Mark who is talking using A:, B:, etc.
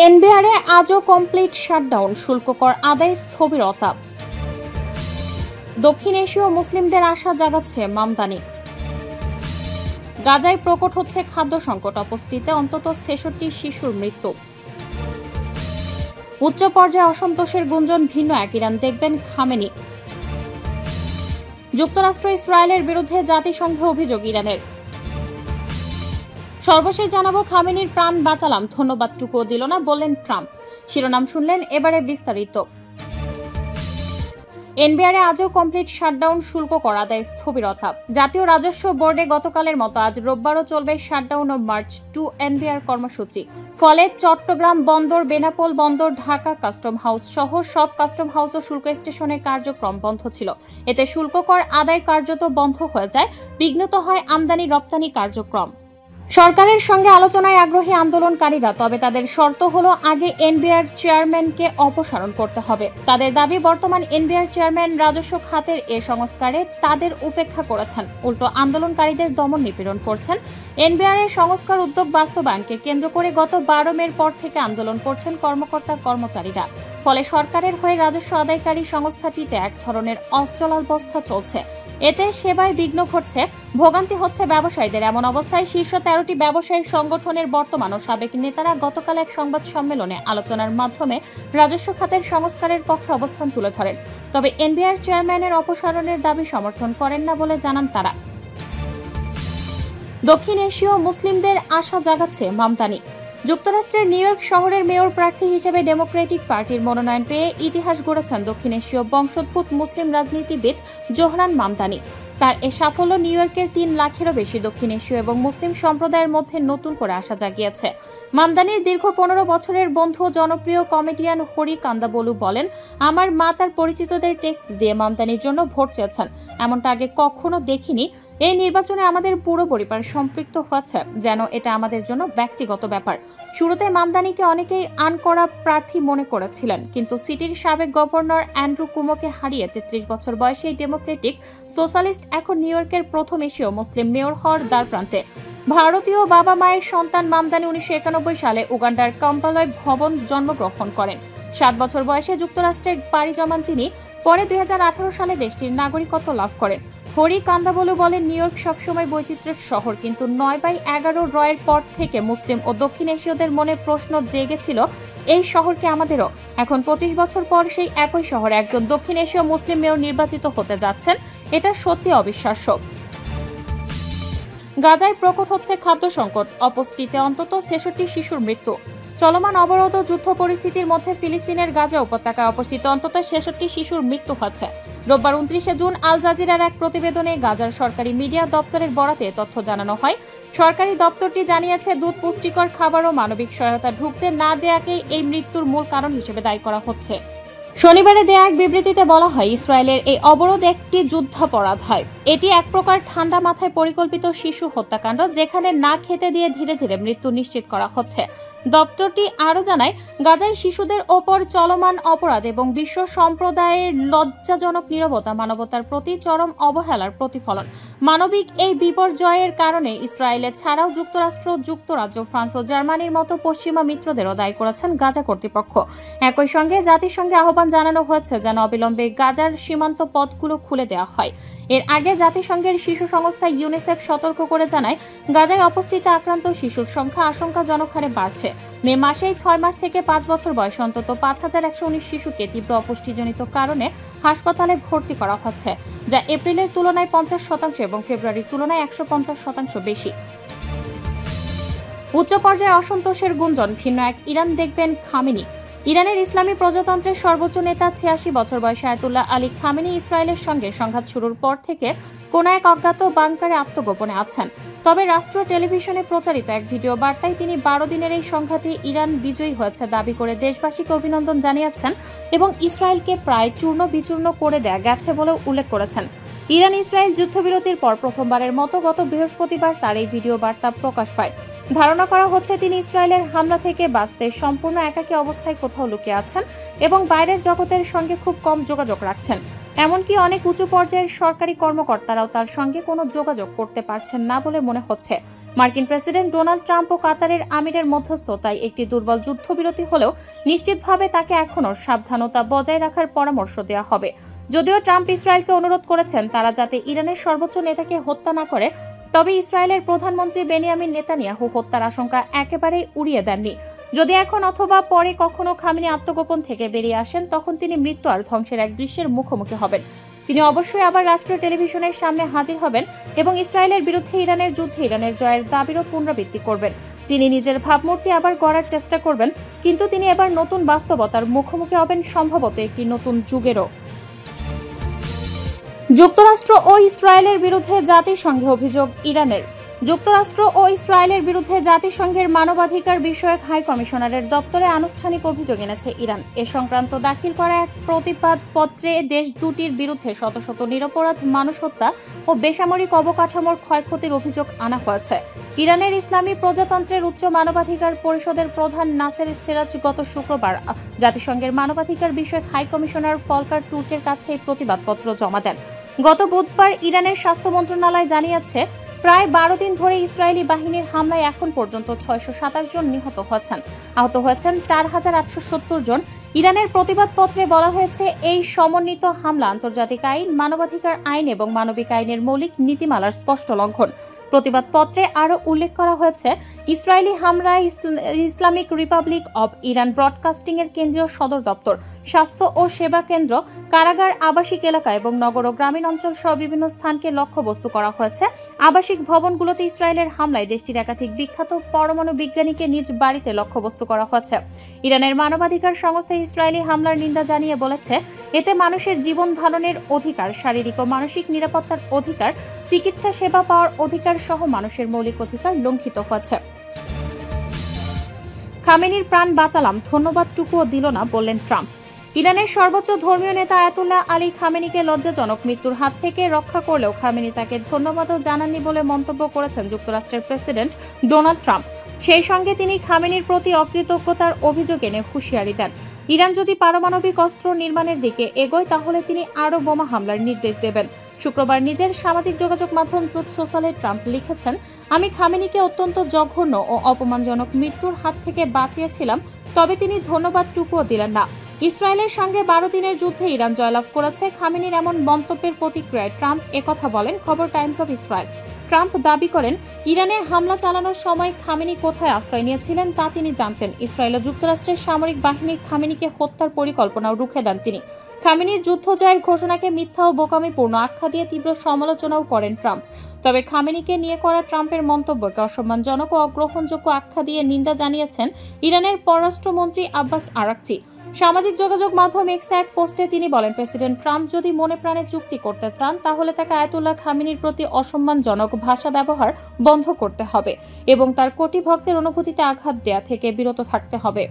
A: এনবিআরে আজও complete shutdown, শুল্ক কর আদায় স্থবিরতা। দক্ষিণ এশীয় মুসলিমদের আশা জাগাচ্ছে মামদানি। গাজায় প্রকট হচ্ছে খাদ্য সংকট, অপুষ্টিতে অন্তত ৬৬ শিশুর মৃত্যু। উচ্চ পর্যায়ে অসন্তোষের গুঞ্জন, ভিন্ন এক ইরান দেখবেন খামেনি। যুক্তরাষ্ট্র ইসরায়েলের বিরুদ্ধে জাতিসংঘে অভিযোগ ইরানের। সর্বশেষ জানাবো, খামেনির প্রাণ বাঁচালাম, ধন্যবাদটুকুও দিল না, বললেন ট্রাম্প। শিরোনাম শুনলেন, এবারে বিস্তারিত। এনবিআরে আজও কমপ্লিট শাটডাউন, শুল্ক কর আদায় স্থবিরতা। জাতীয় রাজস্ব বোর্ডে গতকালের মতো আজ রোববারও চলবে শাটডাউন ও মার্চ টু এনবিআর কর্মসূচি। ফলে চট্টগ্রাম বন্দর, বেনাপোল বন্দর, ঢাকা কাস্টম হাউস সহ সব কাস্টম হাউস ও শুল্ক স্টেশনের কার্যক্রম বন্ধ ছিল। এতে শুল্ক কর আদায় কার্যত বন্ধ হয়ে যায়, বিঘ্নিত হয় আমদানি রপ্তানি কার্যক্রম। সরকারের সঙ্গে আলোচনায় আগ্রহী আন্দোলনকারীরা, তবে তাদের শর্ত হলো আগে এনবিআর চেয়ারম্যানকে অপসারণ করতে হবে। তাদের দাবি, বর্তমান এনবিআর চেয়ারম্যান রাজস্ব খাতের এ সংস্কারে তাদের উপেক্ষা করেছেন, উল্টো আন্দোলনকারীদের দমন নিপীড়ন করছেন। এনবিআর এর সংস্কার উদ্যোগ বাস্তবায়নকে কেন্দ্র করে গত ১২ মের পর থেকে আন্দোলন করছেন কর্মকর্তা কর্মচারীরা। ফলে সরকারের হয়ে রাজস্ব আদায়কারী সংস্থাটিতে এক ধরনের অচলাবস্থা চলছে। এতে সেবায় বিঘ্ন ঘটছে, ভোগান্তি হচ্ছে ব্যবসায়ীদের। এমন অবস্থায় শীর্ষ ১৩টি ব্যবসায়ী সংগঠনের বর্তমান ও সাবেক নেতারা গতকাল এক সংবাদ সম্মেলনে আলোচনার মাধ্যমে রাজস্ব খাতের সংস্কারের পক্ষে অবস্থান তুলে ধরেন। তবে এনবিআর চেয়ারম্যানের অপসারণের দাবি সমর্থন করেন না বলে জানান তারা। দক্ষিণ এশীয় মুসলিমদের আশা জাগাচ্ছে মামদানি। যুক্তরাষ্ট্রের নিউ ইয়র্ক শহরের মেয়র প্রার্থী হিসেবে ডেমোক্রেটিক পার্টির মনোনয়ন পেয়ে ইতিহাস গড়েছেন দক্ষিণ এশীয় বংশোদ্ভূত মুসলিম রাজনীতিবিদ জোহরান মামদানি। তার এ সাফল্য নিউ ইয়র্কের ৩ লাখেরও বেশি দক্ষিণ এশীয় এবং মুসলিম সম্প্রদায়ের মধ্যে নতুন করে আশা জাগিয়েছে। মামদানির দীর্ঘ ১৫ বছরের বন্ধু ও জনপ্রিয় কমেডিয়ান হরি কান্দাবলু বলেন, আমার মা তার পরিচিতদের টেক্সট দিয়ে মামদানির জন্য ভোট চেয়েছেন। এমনটা আগে কখনো দেখিনি। এই নির্বাচনে আমাদের পুরো পরিবার সম্পৃক্ত হয়েছে, যেন এটা আমাদের জন্য ব্যক্তিগত ব্যাপার। শুরুতে মামদানিকে অনেকেই আনকরা প্রার্থী মনে করেছিলেন, কিন্তু সিটির সাবেক গভর্নর অ্যান্ড্রু কুমোকে হারিয়ে ৩৩ বছর বয়সী এই ডেমোক্রেটিক সোশ্যালিস্ট এখন নিউ ইয়র্কের প্রথম এশীয় মুসলিম মেয়র হওয়ার দ্বারপ্রান্তে। ভারতীয় বাবা মায়ের সন্তান মামদানি ১৯৯১ সালে উগান্ডার কাম্পালায় ভবন জন্মগ্রহণ করেন। ৭ বছর বয়সে যুক্তরাষ্ট্রে পাড়ি জমান তিনি। পরে ২০১৮ সালে দেশটির নাগরিকত্ব লাভ করেন। হরি কান্দাবলু বলেন, নিউ ইয়র্ক সবসময় বৈচিত্র্যের শহর, কিন্তু ৯/১১ রয়ের পর থেকে মুসলিম ও দক্ষিণ এশীয়দের মনে প্রশ্ন জেগেছিল, এই শহরকে আমাদেরও। এখন ২৫ বছর পর সেই একই শহরে একজন দক্ষিণ এশীয় মুসলিম মেয়র নির্বাচিত হতে যাচ্ছেন, এটা সত্যি অবিশ্বাস্য। গাজায় প্রকট হচ্ছে খাদ্য সংকট, অপুষ্টিতে অন্তত ৬৬ শিশুর মৃত্যু। চলমান অবরোধ ও যুদ্ধ পরিস্থিতির মধ্যে ফিলিস্তিনের গাজা উপত্যকায় অপুষ্টিতে অন্তত ৬৬ শিশুর মৃত্যু হচ্ছে। রোববার ২৯ জুন আল জাজিরার এক প্রতিবেদনে গাজার সরকারি মিডিয়া দপ্তরের বরাতে তথ্য জানানো হয়। সরকারি দপ্তরটি জানিয়েছে, দুধ, পুষ্টিকর খাবার ও মানবিক সহায়তা ঢুকতে না দেয়াকেই এই মৃত্যুর মূল কারণ হিসেবে দায়ী করা হচ্ছে। শনিবারে দেয়া এক বিবৃতিতে বলা হয়, ইসরায়েলের এই অবরোধ একটি যুদ্ধাপরাধ হয়। এটি এক প্রকার ঠান্ডা মাথায় পরিকল্পিত শিশু হত্যাকাণ্ড, যেখানে না খেতে দিয়ে ধীরে ধীরে মৃত্যু নিশ্চিত করা হচ্ছে। দপ্তরটি আরও জানায়, গাজায় শিশুদের ওপর চলমান অপরাধ এবং বিশ্ব সম্প্রদায়ের লজ্জাজনক নীরবতা মানবতার প্রতি চরম অবহেলার প্রতিফলন। মানবিক এই বিপর্যয়ের কারণে ইসরায়েলের ছাড়াও যুক্তরাষ্ট্র, যুক্তরাজ্য, ফ্রান্স ও জার্মানির মতো পশ্চিমা মিত্রদেরও দায়ী করেছেন গাজা কর্তৃপক্ষ। একই সঙ্গে জাতিসংঘে আহ্বান জানানো হয়েছে যেন অবিলম্বে গাজার সীমান্ত পথগুলো খুলে দেওয়া হয়। এর আগে জাতিসংঘের শিশু সংস্থা ইউনিসেফ সতর্ক করে জানায়, গাজায় অপুষ্টিতে আক্রান্ত শিশুর সংখ্যা আশঙ্কাজনক হারে বাড়ছে। মে মাসেই ৬ মাস থেকে ৫ বছর বয়সে অন্তত ৫,১১৯ শিশুকে তীব্র অপুষ্টিজনিত কারণে হাসপাতালে ভর্তি করা হচ্ছে, যা এপ্রিলের তুলনায় ৫০% এবং ফেব্রুয়ারির তুলনায় ১৫০% বেশি। উচ্চ পর্যায়ে অসন্তোষের গুঞ্জন, ভিন্ন এক ইরান দেখবেন খামেনি। ইরানের ইসলামী প্রজাতন্ত্রের সর্বোচ্চ নেতা ৮৬ বছর বয়সী আয়াতুল্লাহ আলী খামেনি ইসরায়েলের সঙ্গে সংঘাত শুরুর পর থেকে কোনো এক অজ্ঞাত বাংকারে আত্মগোপনে আছেন। তবে রাষ্ট্র টেলিভিশনে প্রচারিত এক ভিডিও বার্তায় তিনি ১২ দিনের এই সংঘাতে ইরান বিজয়ী হয়েছে দাবি করে দেশবাসীকে অভিনন্দন জানিয়েছেন এবং ইসরায়েলকে প্রায় চূর্ণ বিচূর্ণ করে দেয়া গেছে বলেও উল্লেখ করেছেন। ইরান ইসরায়েল যুদ্ধবিরতির পর প্রথমবারের মতো গত বৃহস্পতিবার তার এই ভিডিও বার্তা প্রকাশ পায়। ধারণা করা হচ্ছে তিনি ইসরায়েলের হামলা থেকে বাঁচতে সম্পূর্ণ একাকী অবস্থায় কোথাও লুকিয়ে আছেন এবং বাইরের জগতের সঙ্গে খুব কম যোগাযোগ রাখছেন। এমনকি অনেক উঁচু পর্যায়ের সরকারি কর্মকর্তারাও তার সঙ্গে কোনো যোগাযোগ করতে পারছেন না বলে মনে হচ্ছে। মার্কিন প্রেসিডেন্ট ডোনাল্ড ট্রাম্প ও কাতারের আমিরের মধ্যস্থতায় একটি দুর্বল যুদ্ধবিরতি হলেও নিশ্চিতভাবে তাকে এখনও সাবধানতা বজায় রাখার পরামর্শ দেওয়া হবে। যদিও ট্রাম্প ইসরায়েলকে অনুরোধ করেছেন তারা যাতে ইরানের সর্বোচ্চ নেতাকে হত্যা না করে, তবে ইসরায়েলের প্রধানমন্ত্রী বেনিয়ামিন নেতানিয়াহু হত্যার আশঙ্কা একেবারেই উড়িয়ে দেননি। যদি এখন অথবা পরে কখনো খামেনি আত্মগোপন থেকে বেরিয়ে আসেন, তখন তিনি মৃত্যু আর ধ্বংসের এক দৃশ্যের মুখোমুখি হবেন। তিনি অবশ্যই আবার রাষ্ট্রীয় টেলিভিশনের সামনে হাজির হবেন এবং ইসরায়েলের বিরুদ্ধে ইরানের যুদ্ধে ইরানের জয়ের দাবিরও পুনরাবৃত্তি করবেন। তিনি নিজের ভাবমূর্তি আবার গড়ার চেষ্টা করবেন, কিন্তু তিনি এবার নতুন বাস্তবতার মুখোমুখি হবেন, সম্ভবত একটি নতুন যুগেরও। যুক্তরাষ্ট্র ও ইসরায়েলের বিরুদ্ধে জাতিসংঘে অভিযোগ ইরানের। যুক্তরাষ্ট্র ও ইসরায়েলের বিরুদ্ধে জাতিসংঘের মানবাধিকার বিষয়ক হাই কমিশনারের দপ্তরে আনুষ্ঠানিক অভিযোগ এনেছে ইরান। এ সংক্রান্ত দাখিল করা এক প্রতিবাদপত্রে দেশ দুটির বিরুদ্ধে শত শত নিরপরাধ মানুষ হত্যা ও বেসামরিক অবকাঠামোর ক্ষয়ক্ষতির অভিযোগ আনা হয়েছে। ইরানের ইসলামী প্রজাতন্ত্রের উচ্চ মানবাধিকার পরিষদের প্রধান নাসের সিরাজ গত শুক্রবার জাতিসংঘের মানবাধিকার বিষয়ক হাই কমিশনার ফলকার তুর্কের কাছে এই প্রতিবাদপত্র জমা দেন। গত বুধবার ইরানের স্বাস্থ্য মন্ত্রণালয় জানিয়েছে, প্রায় 12 দিন ধরে ইসরায়েলি বাহিনীর হামলায় এখন পর্যন্ত 627 জন নিহত হয়েছেন, আহত হয়েছেন 4870 জন। ইরানের প্রতিবাদপত্রে বলা হয়েছে, এই সমন্বিত হামলা আন্তর্জাতিক আইন, মানবাধিকার আইন এবং মানবিক আইনের মৌলিক নীতিমালার স্পষ্ট লঙ্ঘন। প্রতিবাদপত্রে আরও উল্লেখ করা হয়েছে, ইসরায়েলি হামলায় Islamic Republic of Iran broadcasting এর কেন্দ্রীয় সদর দপ্তর, স্বাস্থ্য ও সেবা কেন্দ্র, কারাগার, আবাসিক এলাকা এবং নগর ও গ্রামীণ অঞ্চল সহ বিভিন্ন স্থানকে লক্ষ্যবস্তু করা হয়েছে। আবাসিক ভবনগুলোতে ইসরায়েলের হামলায় দেশটির একাধিক বিখ্যাত পরমাণু বিজ্ঞানীকে নিজ বাড়িতে লক্ষ্যবস্তু করা হয়েছে। ইরানের মানবাধিকার সংস্থা ইসরায়েলি হামলার নিন্দা জানিয়ে বলেছে, এতে মানুষের জীবন ধারণের অধিকার, শারীরিক ও মানসিক নিরাপত্তার অধিকার, চিকিৎসা সেবা পাওয়ার অধিকার সহ মানুষের মৌলিক অধিকার লঙ্ঘিত হয়েছে। খামেনির প্রাণ বাঁচালাম, ধন্যবাদটুকুও দিল না, বললেন ট্রাম্প। ইরানের সর্বোচ্চ ধর্মীয় নেতা আয়াতুল্লাহ আলী খামেনিকে লজ্জাজনক মৃত্যুর হাত থেকে রক্ষা করলেও খামেনি তাকে ধন্যবাদও জানাননি বলে মন্তব্য করেছেন যুক্তরাষ্ট্রের প্রেসিডেন্ট ডোনাল্ড ট্রাম্প। সেই সঙ্গে তিনি খামেনির প্রতি অকৃতজ্ঞতার অভিযোগ এনে হুঁশিয়ারি দেন, ইরান যদি পারমাণবিক অস্ত্র নির্মাণের দিকে এগোয় তাহলে তিনি আরও বোমা হামলার নির্দেশ দেবেন। শুক্রবার নিজের সামাজিক যোগাযোগ মাধ্যম ট্রুথ সোশ্যালে ট্রাম্প লিখেছেন, আমি খামেনিকে অত্যন্ত জঘন্য ও অপমানজনক মৃত্যুর হাত থেকে বাঁচিয়েছিলাম, তবে তিনি ধন্যবাদটুকুও দিলেন না। ইসরায়েলের সঙ্গে 12 দিনের যুদ্ধে ইরান জয়লাভ করেছে। খামেনির এমন মন্তব্যের প্রতিক্রিয়ায় ট্রাম্প একথা বলেন খবর টাইমস অফ ইসরায়েল। ট্রাম্প দাবি করেন, ইরানে হামলা চালানোর সময় খামেনি কোথায় আশ্রয় নিয়েছিলেন তা তিনি জানতেন। ইসরায়েল ও যুক্তরাষ্ট্রের সামরিক বাহিনী খামেনিকে হত্যার পরিকল্পনাও রুখে দেন তিনি। খামেনির যুদ্ধ জয়ের ঘোষণাকে মিথ্যা ও বোকামিপূর্ণ আখ্যা দিয়ে তীব্র সমালোচনাও করেন ট্রাম্প। তবে খামেনিকে নিয়ে করা ট্রাম্পের মন্তব্যকে অসম্মানজনক ও অগ্রহণযোগ্য আখ্যা দিয়ে নিন্দা জানিয়েছেন ইরানের পররাষ্ট্রমন্ত্রী আব্বাস আরাকচি। সামাজিক যোগাযোগ মাধ্যম এক্সে এক পোস্টে তিনি বলেন, প্রেসিডেন্ট ট্রাম্প যদি মনে প্রাণে চুক্তি করতে চান তাহলে তাকে আয়াতুল্লাহ খামেনির প্রতি অসম্মানজনক ভাষা ব্যবহার বন্ধ করতে হবে এবং তার কোটি ভক্তের অনুভূতিতে আঘাত দেয়া থেকে বিরত থাকতে হবে।